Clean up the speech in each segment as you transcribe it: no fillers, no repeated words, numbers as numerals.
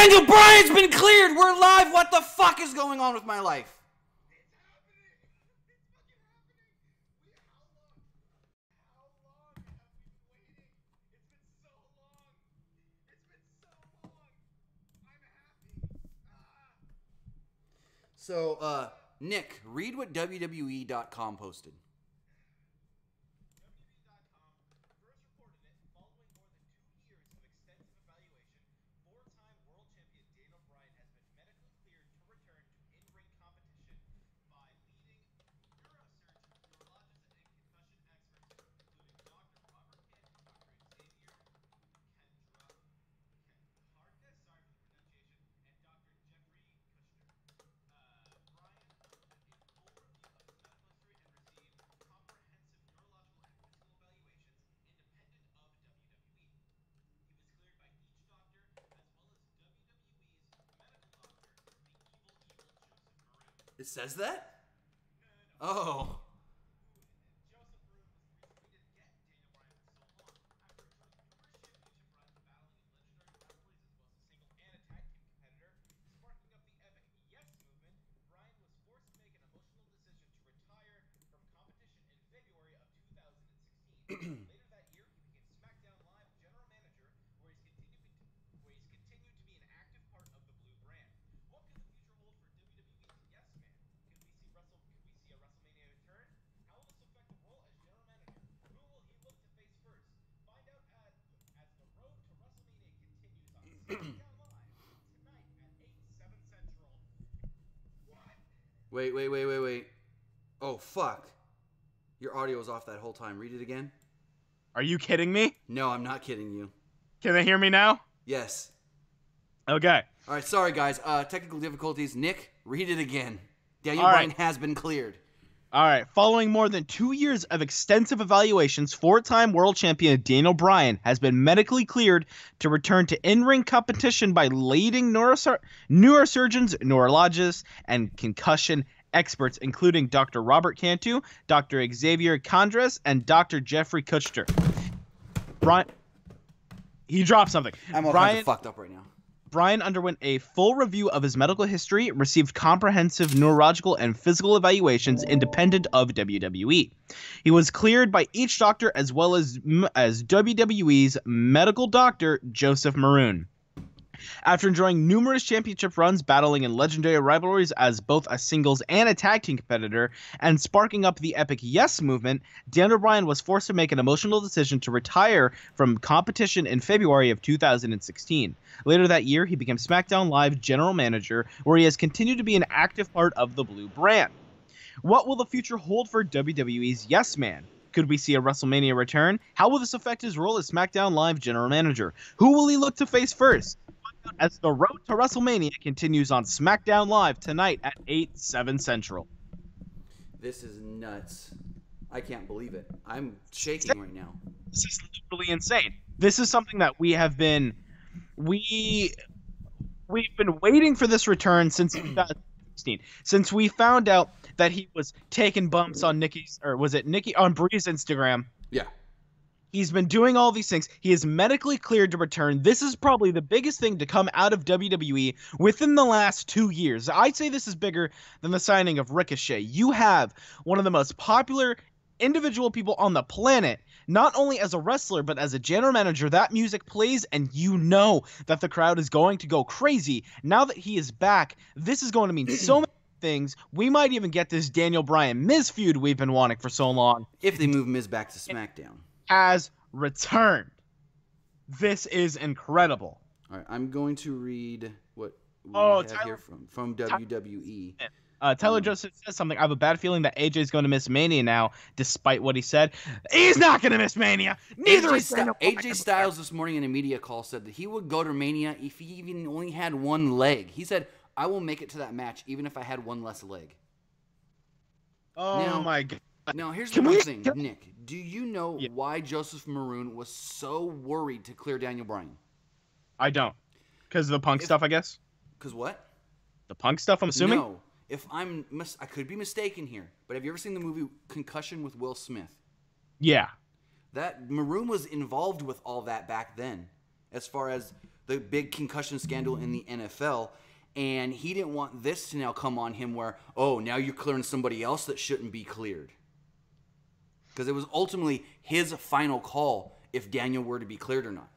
Daniel Bryan's been cleared! We're live! What the fuck is going on with my life? So, Nick, read what WWE.com posted. It says that? Oh. Later that year, he became SmackDown Live general manager, where he's continued to be an active part of the Blue brand. What could the future hold for WWE's Yes Man? Could we see a WrestleMania return? How will this affect the role as general manager? Who will he look to face first? Find out as the road to WrestleMania continues on SmackDown Live tonight at 8, 7 Central. What? Wait. Oh, fuck. Your audio was off that whole time. Read it again. Are you kidding me? No, I'm not kidding you. Can they hear me now? Yes. Okay. All right, sorry, guys. Technical difficulties. Nick, read it again. Daniel Bryan has been cleared. All right. Following more than 2 years of extensive evaluations, 4-time world champion Daniel Bryan has been medically cleared to return to in-ring competition by leading neurosurgeons, neurologists, and concussion experts, including Dr. Robert Cantu, Dr. Xavier Condres, and Dr. Jeffrey Kuchter. Bryan, he dropped something. I'm all kinds of fucked up right now. Bryan underwent a full review of his medical history, received comprehensive neurological and physical evaluations independent of WWE. He was cleared by each doctor as well as WWE's medical doctor, Joseph Maroon. After enjoying numerous championship runs, battling in legendary rivalries as both a singles and a tag team competitor, and sparking up the epic Yes movement, Daniel Bryan was forced to make an emotional decision to retire from competition in February of 2016. Later that year, he became SmackDown Live general manager, where he has continued to be an active part of the Blue brand. What will the future hold for WWE's Yes Man? Could we see a WrestleMania return? How will this affect his role as SmackDown Live general manager? Who will he look to face first? As the road to WrestleMania continues on SmackDown Live tonight at 8, 7 Central. This is nuts. I can't believe it. I'm shaking right now. This is literally insane. This is something that we've been waiting for this return since 2016. Since we found out that he was taking bumps on on Brie's Instagram. Yeah. He's been doing all these things. He is medically cleared to return. This is probably the biggest thing to come out of WWE within the last 2 years. I'd say this is bigger than the signing of Ricochet. You have one of the most popular individual people on the planet, not only as a wrestler, but as a general manager. That music plays, and you know that the crowd is going to go crazy. Now that he is back, this is going to mean so many things. We might even get this Daniel Bryan-Miz feud we've been wanting for so long. If they move Miz back to SmackDown. Has returned. This is incredible. All right, I'm going to read what we have here from WWE. Tyler Joseph says something. I have a bad feeling that AJ's going to miss Mania now, despite what he said. He's not going to miss Mania. Neither is AJ Styles this morning in a media call said that he would go to Mania if he even only had one leg. He said, I will make it to that match even if I had one less leg. Oh my God. Now, here's the one thing, Nick. Do you know why Joseph Maroon was so worried to clear Daniel Bryan? I don't. Because of the Punk stuff, I guess? Because what? The Punk stuff, I'm assuming? No. I could be mistaken here, but have you ever seen the movie Concussion with Will Smith? Yeah. That Maroon was involved with all that back then, as far as the big concussion scandal in the NFL. And he didn't want this to now come on him where, oh, now you're clearing somebody else that shouldn't be cleared. Because it was ultimately his final call if Daniel were to be cleared or not.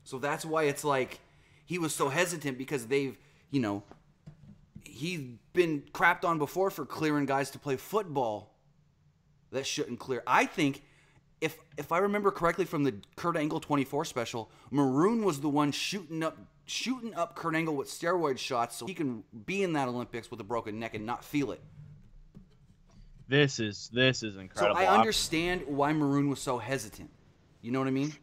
So that's why it's like he was so hesitant, because they've, you know, he's been crapped on before for clearing guys to play football that shouldn't clear. I think, if I remember correctly from the Kurt Angle 24 special, Maroon was the one shooting up Kurt Angle with steroid shots so he can be in that Olympics with a broken neck and not feel it. This is incredible. So I understand why Maroon was so hesitant. You know what I mean?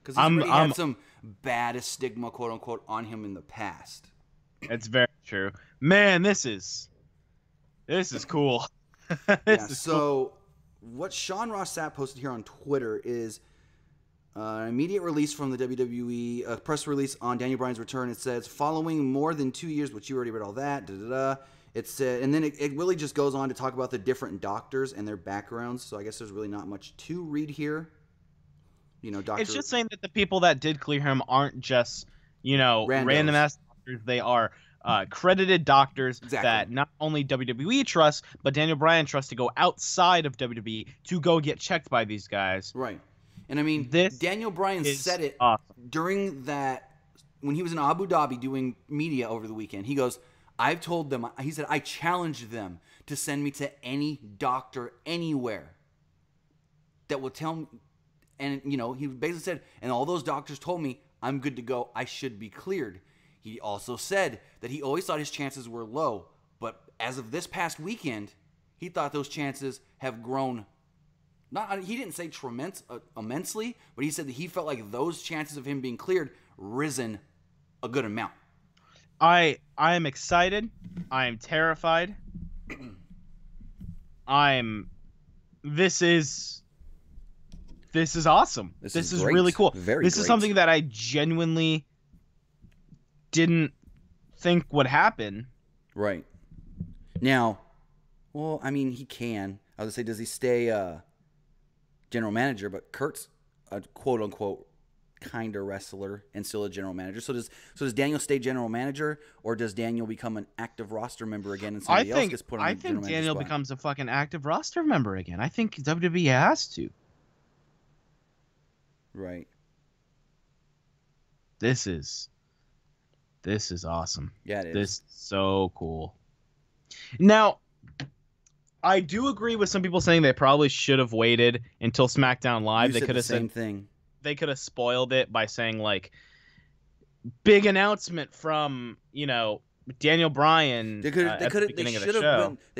Because he's already had some bad stigma, quote unquote, on him in the past. It's very true. Man, this is cool. Cool. What Sean Ross Sapp posted here on Twitter is an immediate release from the WWE, a press release on Daniel Bryan's return. It says, following more than 2 years, which you already read all that, It said, and then it really just goes on to talk about the different doctors and their backgrounds. So I guess there's really not much to read here. You know, It's just saying that the people that did clear him aren't just, you know, random ass doctors. They are credited doctors that not only WWE trusts, but Daniel Bryan trusts to go outside of WWE to go get checked by these guys. Right. And I mean, Daniel Bryan said it during that, when he was in Abu Dhabi doing media over the weekend. He goes, I've told them, he said, I challenged them to send me to any doctor anywhere that will tell me. And, you know, he basically said, and all those doctors told me I'm good to go. I should be cleared. He also said that he always thought his chances were low. But as of this past weekend, he thought those chances have grown. He didn't say immensely, but he said that he felt like those chances of him being cleared risen a good amount. I am excited. I am terrified. This is awesome. This is really cool. This is something that I genuinely didn't think would happen. Right. Now, well, I mean, he can. I was gonna say, does he stay general manager? But Kurt's a quote unquote kind of wrestler and still a general manager. So does Daniel stay general manager, or does Daniel become an active roster member again and somebody else gets put on the general manager spot? I think Daniel becomes a fucking active roster member again. I think WWE has to. Right. This is awesome. Yeah, it is. This is so cool. Now, I do agree with some people saying they probably should have waited until SmackDown Live. They could have said the same thing. They could have spoiled it by saying, like, big announcement from, you know, Daniel Bryan. They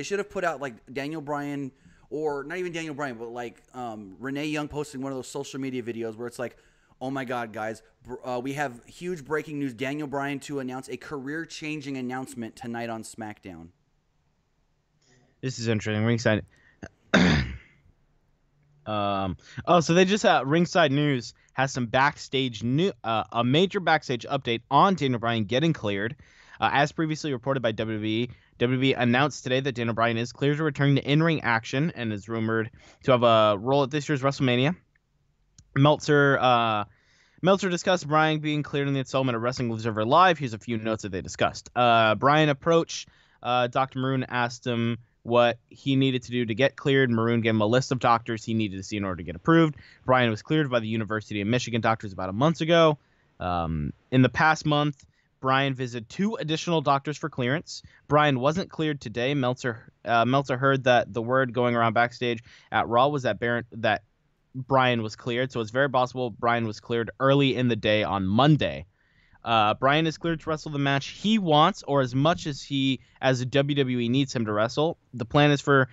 should have put out, like, Daniel Bryan, or not even Daniel Bryan, but like Renee Young posting one of those social media videos where it's like, oh my God, guys, we have huge breaking news. Daniel Bryan to announce a career-changing announcement tonight on SmackDown. This is interesting. Ringside. So they just Ringside News has some backstage a major backstage update on Daniel Bryan getting cleared. As previously reported by WWE announced today that Daniel Bryan is cleared to return to in-ring action and is rumored to have a role at this year's WrestleMania. Meltzer discussed Bryan being cleared in the installment of Wrestling Observer Live. Here's a few notes that they discussed. Bryan approached Dr. Maroon, asked him what he needed to do to get cleared. Maroon gave him a list of doctors he needed to see in order to get approved. Bryan was cleared by the University of Michigan doctors about a month ago. In the past month, Bryan visited 2 additional doctors for clearance. Bryan wasn't cleared today. Meltzer heard that the word going around backstage at Raw was that Bryan was cleared, so it's very possible Bryan was cleared early in the day on Monday. Bryan is cleared to wrestle the match he wants, or as much as WWE needs him to wrestle. The plan is for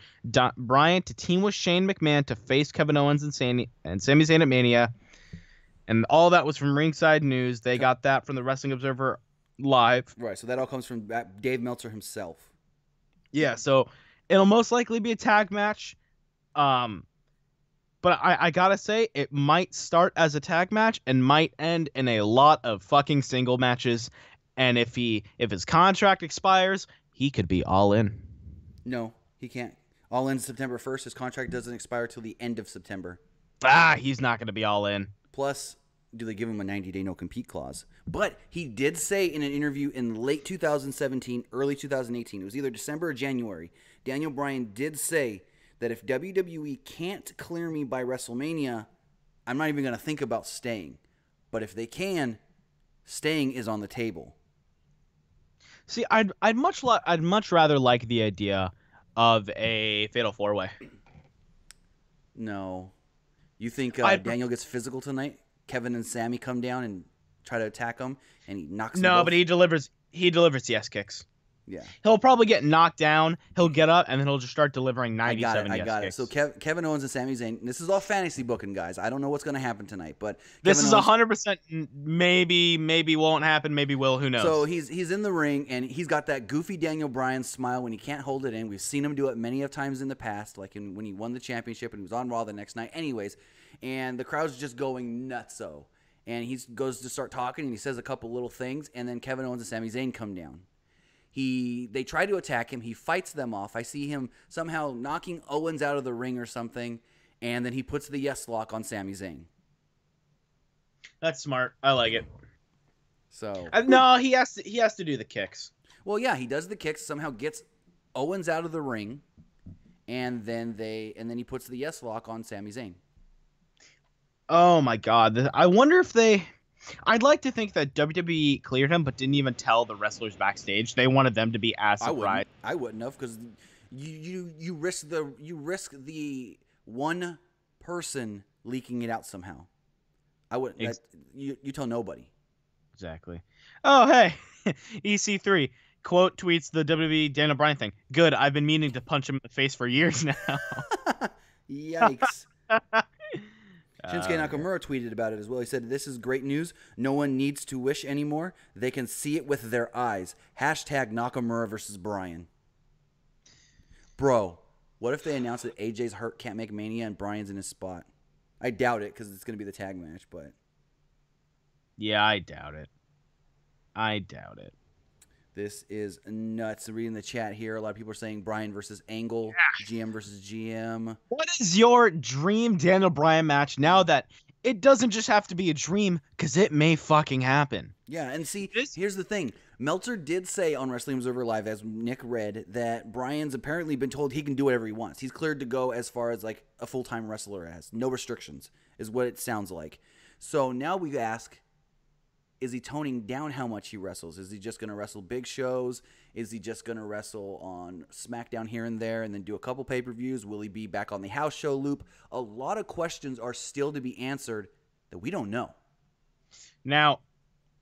Bryan to team with Shane McMahon to face Kevin Owens and Sami Zayn at Mania. And all that was from Ringside News. They got that from the Wrestling Observer Live. Right, so that all comes from Dave Meltzer himself. Yeah, so it'll most likely be a tag match. But I gotta say, it might start as a tag match and might end in a lot of fucking single matches. And if his contract expires, he could be all in. No, he can't. All in September 1st. His contract doesn't expire till the end of September. He's not gonna be all in. Plus, do they give him a 90-day no-compete clause? But he did say in an interview in late 2017, early 2018, it was either December or January, Daniel Bryan did say that if WWE can't clear me by WrestleMania, I'm not even going to think about staying. But if they can, staying is on the table. See, I'd much rather like the idea of a fatal 4-way. No. You think I'd- Daniel gets physical tonight? Kevin and Sammy come down and try to attack him, and he knocks them No, both? but he delivers yes kicks. Yeah. He'll probably get knocked down. He'll get up, and then he'll just start delivering 97 I got it. kicks. So Kevin Owens and Sami Zayn. This is all fantasy booking, guys. I don't know what's going to happen tonight, but This Kevin is Owens, 100% maybe won't happen, maybe will. Who knows? So he's in the ring, and he's got that goofy Daniel Bryan smile when he can't hold it in. We've seen him do it many of times in the past, like when he won the championship and he was on Raw the next night. Anyways, and the crowd's just going nutso. And he goes to start talking, and he says a couple little things, and then Kevin Owens and Sami Zayn come down. They try to attack him. He fights them off. I see him somehow knocking Owens out of the ring or something, and then he puts the yes lock on Sami Zayn. That's smart. I like it. So No, he has to do the kicks. well, yeah, he does the kicks. Somehow gets Owens out of the ring, and then he puts the yes lock on Sami Zayn. Oh my God! I wonder if I'd like to think that WWE cleared him, but didn't even tell the wrestlers backstage. They wanted them to be as surprised. I wouldn't have, because you risk the one person leaking it out somehow. I wouldn't. You tell nobody. Exactly. Oh, hey, EC3 quote tweets the WWE Daniel Bryan thing. Good. I've been meaning to punch him in the face for years now. Yikes. Shinsuke Nakamura tweeted about it as well. He said, "This is great news. No one needs to wish anymore. They can see it with their eyes. Hashtag Nakamura versus Bryan." Bro, what if they announce that AJ's hurt, can't make Mania, and Bryan's in his spot? I doubt it, because it's going to be the tag match, but... Yeah, I doubt it. This is nuts. Reading the chat here, a lot of people are saying Bryan versus Angle, GM versus GM. What is your dream Daniel Bryan match now that it doesn't just have to be a dream, because it may fucking happen? Yeah, and see, here's the thing. Meltzer did say on Wrestling Observer Live, as Nick read, that Bryan's apparently been told he can do whatever he wants. He's cleared to go as far as like a full-time wrestler has. No restrictions is what it sounds like. So now we ask, is he toning down how much he wrestles? Is he just going to wrestle big shows? Is he just going to wrestle on Smackdown here and there and then do a couple pay-per-views? Will he be back on the house show loop? A lot of questions are still to be answered that we don't know. Now,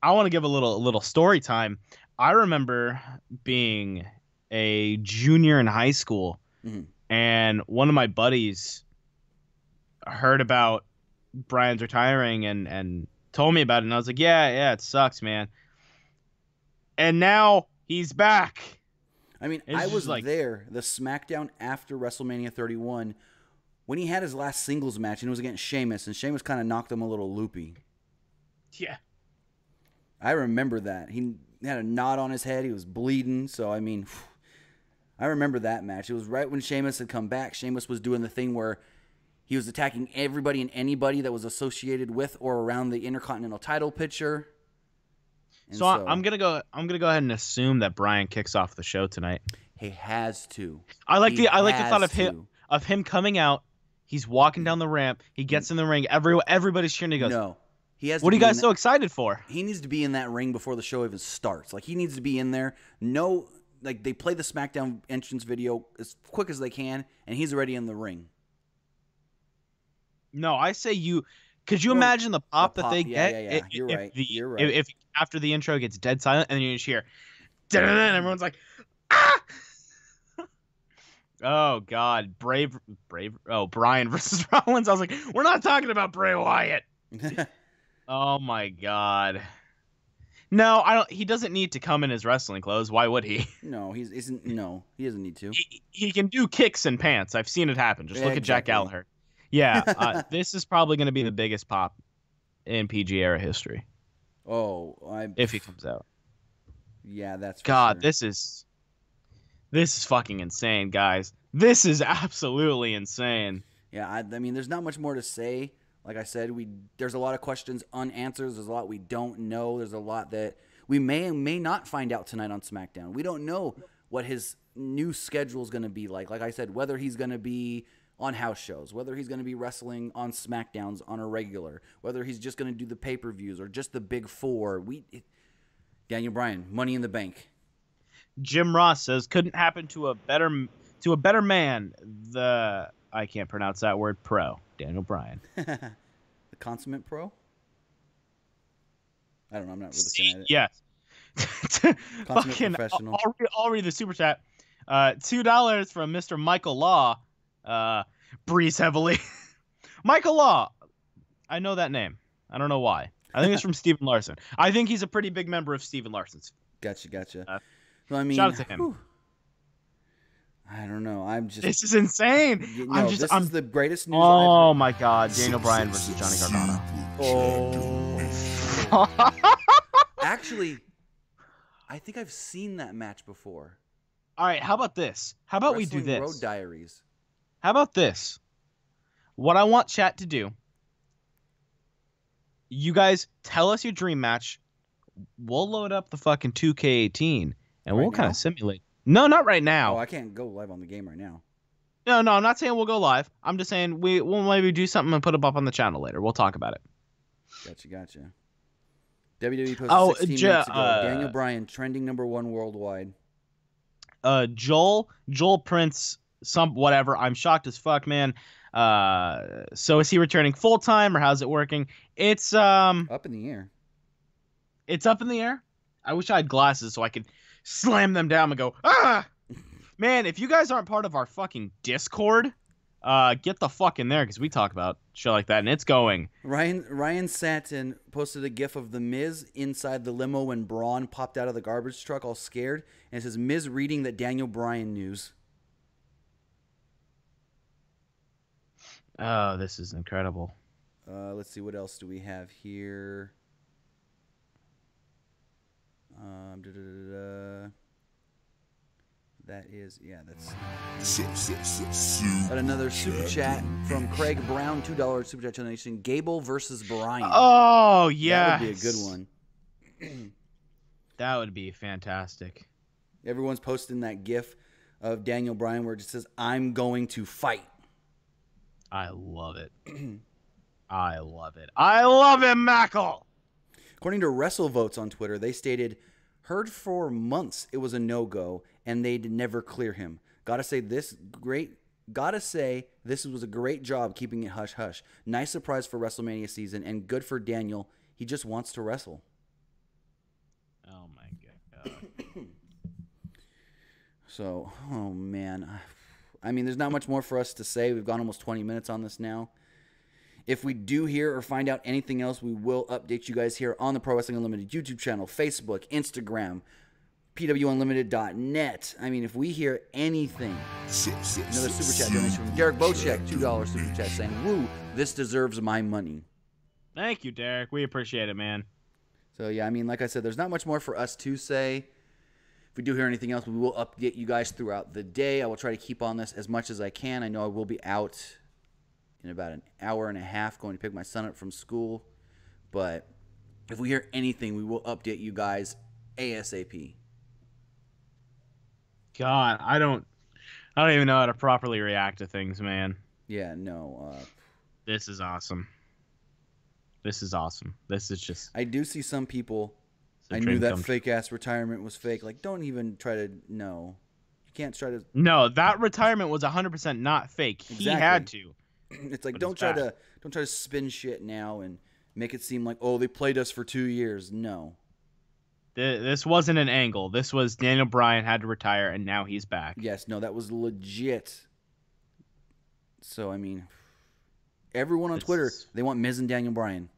I want to give a little story time. I remember being a junior in high school, and one of my buddies heard about Bryan's retiring and told me about it, and I was like, yeah, it sucks, man. And now he's back. I mean, I was there, the Smackdown after WrestleMania 31, when he had his last singles match, and it was against Sheamus, and Sheamus kind of knocked him a little loopy. Yeah. I remember that. He had a knot on his head. He was bleeding. So, I mean, I remember that match. It was right when Sheamus had come back. Sheamus was doing the thing where he was attacking everybody and anybody that was associated with or around the Intercontinental title picture. So I'm gonna go ahead and assume that Bryan kicks off the show tonight. He has to. I like the thought of him coming out. He's walking down the ramp. He gets in the ring. Everybody's cheering. He goes, "No, he has." What are you guys so excited for? He needs to be in that ring before the show even starts. Like, he needs to be in there. No, like, they play the SmackDown entrance video as quick as they can, and he's already in the ring. No, I say you. Could you imagine the pop that they get? Yeah. You're right. You're right. If after the intro gets dead silent and then you just hear, and everyone's like, ah! Oh God, brave. Oh, Bryan versus Rollins. I was like, we're not talking about Bray Wyatt. Oh my God. No, I don't. He doesn't need to come in his wrestling clothes. Why would he? No, he doesn't need to. He can do kicks and pants. I've seen it happen. Just look at Jack Gallagher. Yeah, this is probably going to be the biggest pop in PG era history. Oh, if he comes out. Yeah, that's for God. sure. This is fucking insane, guys. This is absolutely insane. Yeah, I mean, there's not much more to say. Like I said, there's a lot of questions unanswered. There's a lot we don't know. There's a lot that we may and may not find out tonight on SmackDown. We don't know what his new schedule is going to be like. Like I said, whether he's going to be on house shows, whether he's going to be wrestling on SmackDowns on a regular, whether he's just going to do the pay-per-views or just the big four. Daniel Bryan, Money in the Bank. Jim Ross says couldn't happen to a better man. I can't pronounce that word. Pro Daniel Bryan. The consummate pro. I don't know. I'm not really looking at it. Yes. Consummate professional. I'll read the super chat. $2 from Mr. Michael Law. Breeze heavily. Michael Law. I know that name. I don't know why. I think it's from Steven Larson. I think he's a pretty big member of Steven Larson's. Gotcha. Well, I mean, shout out to him. Whew. I don't know. This is insane. No, this is the greatest news. Oh my God, Daniel Bryan versus Johnny Gargano. Oh. Actually, I think I've seen that match before. All right, how about this? How about we do this? Road Diaries. How about this? What I want chat to do. You guys tell us your dream match. We'll load up the fucking 2K18 and we'll kind of simulate. No, not right now. Oh, I can't go live on the game right now. No, I'm not saying we'll go live. I'm just saying we'll maybe do something and put it up on the channel later. We'll talk about it. Gotcha. WWE posted 16 minutes ago. Daniel Bryan trending #1 worldwide. Joel Prince, whatever. I'm shocked as fuck, man. So is he returning full time or how's it working? It's up in the air. It's up in the air. I wish I had glasses so I could slam them down and go, ah! Man, if you guys aren't part of our fucking Discord, get the fuck in there because we talk about shit like that and it's going. Ryan Satin posted a gif of The Miz inside the limo when Braun popped out of the garbage truck all scared, and it says Miz reading the Daniel Bryan news. Oh, this is incredible. Let's see, what else do we have here? That is, yeah, that's got another super chat from Craig Brown, $2 super chat donation. Gable versus Bryan. Oh, yeah. That would be a good one. That would be fantastic. Everyone's posting that gif of Daniel Bryan where it just says, I'm going to fight. I love it. I love it. I love him, Mackle. According to WrestleVotes on Twitter, they stated, heard for months it was a no-go, and they'd never clear him. Gotta say this was a great job keeping it hush-hush. Nice surprise for WrestleMania season, and good for Daniel. He just wants to wrestle. Oh, my God. So, oh, man. I mean, there's not much more for us to say. We've gone almost 20 minutes on this now. If we do hear or find out anything else, we will update you guys here on the Pro Wrestling Unlimited YouTube channel, Facebook, Instagram, PWUnlimited.net. I mean, if we hear anything, another super chat donation from Derek Bocek, $2 super chat saying, woo, this deserves my money. Thank you, Derek. We appreciate it, man. So, yeah, I mean, like I said, there's not much more for us to say. If we do hear anything else, we will update you guys throughout the day. I will try to keep on this as much as I can. I know I will be out in about an hour and a half going to pick my son up from school. But if we hear anything, we will update you guys ASAP. God, I don't even know how to properly react to things, man. Yeah, no. This is awesome. This is awesome. This is just... I do see some people... I knew that fake-ass retirement was fake. Like, don't even try to... No. You can't try to... No, that retirement was 100% not fake. Exactly. He had to. It's like, don't try to spin shit now and make it seem like, oh, they played us for 2 years. No. This wasn't an angle. This was Daniel Bryan had to retire, and now he's back. Yes, no, that was legit. So, I mean, everyone on Twitter, they want Miz and Daniel Bryan.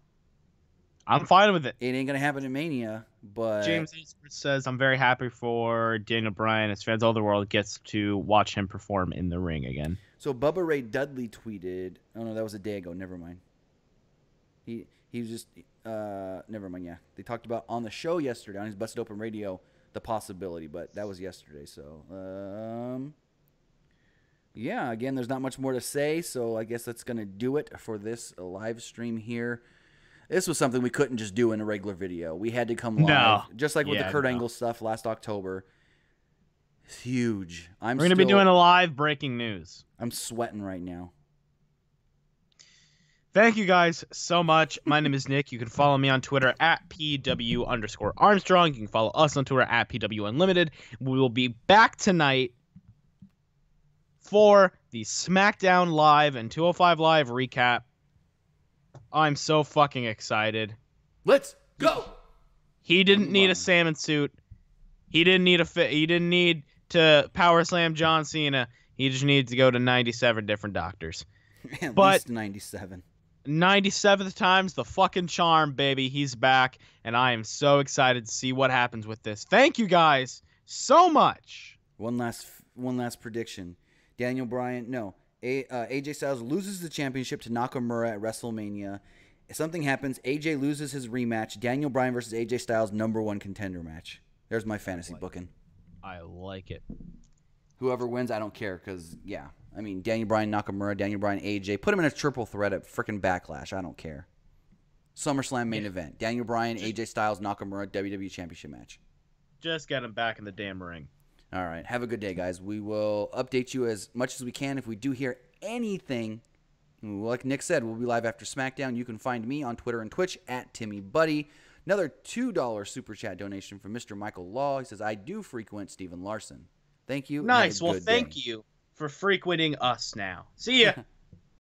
I'm fine with it. It ain't going to happen in Mania, but... James says, I'm very happy for Daniel Bryan. As fans all over the world gets to watch him perform in the ring again. So, Bubba Ray Dudley tweeted... Oh, no, that was a day ago. Never mind. He was just... never mind, yeah. They talked about on the show yesterday, on his Busted Open Radio, the possibility, but that was yesterday, so... Yeah, again, there's not much more to say, so I guess that's going to do it for this live stream here. This was something we couldn't just do in a regular video. We had to come live, No. just like with the Yeah, Kurt no. Angle stuff last October. It's huge. We're going to be doing a live breaking news. I'm sweating right now. Thank you guys so much. My name is Nick. You can follow me on Twitter at PW_Armstrong. You can follow us on Twitter at PWUnlimited. We will be back tonight for the Smackdown Live and 205 Live recap. I'm so fucking excited. Let's go. He didn't need a salmon suit. He didn't need to power slam John Cena. He just needed to go to 97 different doctors. At But least 97. 97th time's the fucking charm, baby. He's back, and I am so excited to see what happens with this. Thank you guys so much. One last prediction. AJ Styles loses the championship to Nakamura at WrestleMania. If something happens, AJ loses his rematch. Daniel Bryan versus AJ Styles #1 contender match. There's my fantasy booking. I like it. Whoever wins, I don't care, because, yeah. I mean, Daniel Bryan, Nakamura, Daniel Bryan, AJ. Put him in a triple threat at frickin' Backlash. I don't care. SummerSlam main event. Daniel Bryan, AJ Styles, Nakamura, WWE Championship match. Just get him back in the damn ring. All right. Have a good day, guys. We will update you as much as we can. If we do hear anything, like Nick said, we'll be live after SmackDown. You can find me on Twitter and Twitch at TimmyBuddy. Another $2 super chat donation from Mr. Michael Law. He says, I do frequent Stephen Larson. Thank you. Nice. Well, thank you for frequenting us now. See ya.